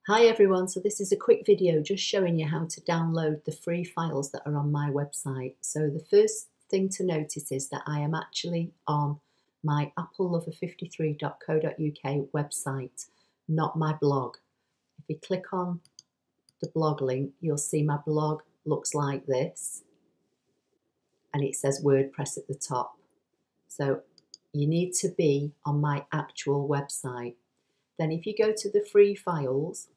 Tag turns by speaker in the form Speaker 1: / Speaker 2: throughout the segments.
Speaker 1: Hi everyone, so this is a quick video just showing you how to download the free files that are on my website. So the first thing to notice is that I am actually on my applelover53.co.uk website, not my blog. If you click on the blog link, you'll see my blog looks like this and it says WordPress at the top. So you need to be on my actual website. Then if you go to the free files,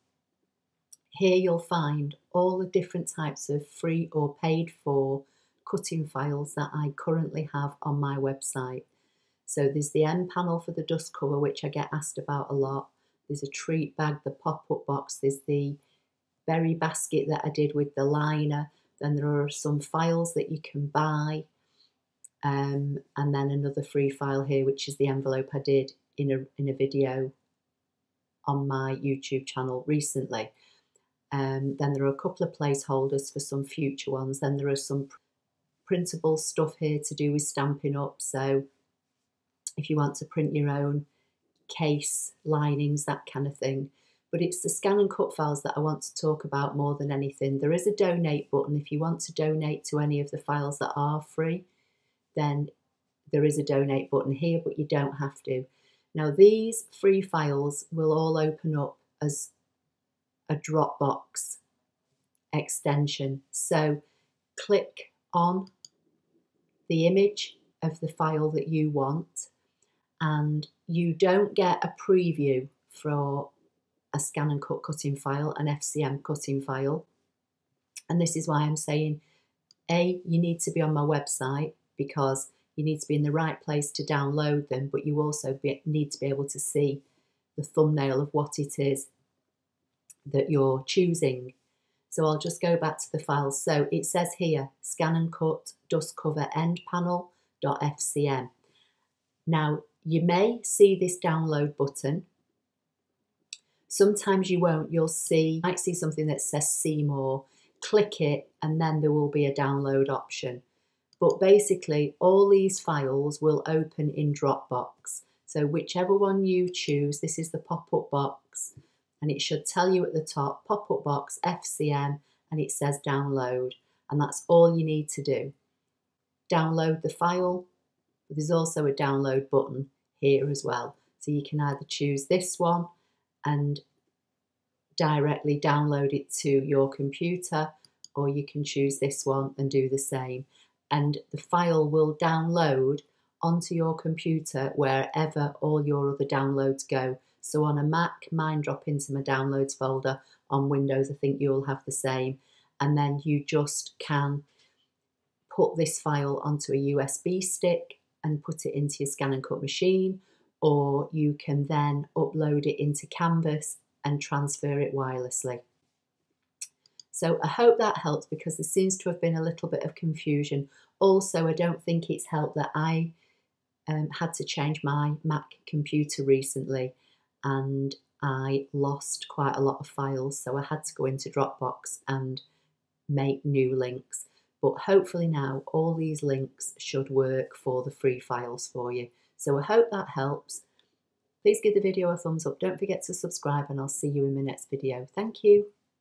Speaker 1: here you'll find all the different types of free or paid for cutting files that I currently have on my website. So there's the end panel for the dust cover, which I get asked about a lot. There's a treat bag, the pop-up box. There's the berry basket that I did with the liner. Then there are some files that you can buy. And then another free file here, which is the envelope I did in a video on my YouTube channel recently. Then there are a couple of placeholders for some future ones. Then there are some printable stuff here to do with Stampin' Up. So if you want to print your own case linings, that kind of thing. But it's the scan and cut files that I want to talk about more than anything. There is a donate button. If you want to donate to any of the files that are free, then there is a donate button here, but you don't have to. Now these free files will all open up as a Dropbox extension. So click on the image of the file that you want, and you don't get a preview for a scan and cut cutting file, an FCM cutting file. And this is why I'm saying, A, you need to be on my website because you need to be in the right place to download them, but you also need to be able to see the thumbnail of what it is that you're choosing. So I'll just go back to the files. So it says here, ScanNCut dust cover end panel.fcm. Now you may see this download button. Sometimes you won't. You might see something that says see more. Click it and then there will be a download option. But basically all these files will open in Dropbox. So whichever one you choose, this is the pop-up box, and it should tell you at the top, pop-up box FCM, and it says download, and that's all you need to do. Download the file. There's also a download button here as well. So you can either choose this one and directly download it to your computer, or you can choose this one and do the same. And the file will download onto your computer wherever all your other downloads go. So on a Mac, mine drop into my downloads folder. On Windows, I think you'll have the same. And then you just can put this file onto a USB stick and put it into your scan and cut machine, or you can then upload it into Canvas and transfer it wirelessly. So I hope that helps because there seems to have been a little bit of confusion. Also, I don't think it's helped that I had to change my Mac computer recently and I lost quite a lot of files, so I had to go into Dropbox and make new links. But hopefully now all these links should work for the free files for you. So I hope that helps. Please give the video a thumbs up. Don't forget to subscribe and I'll see you in my next video. Thank you.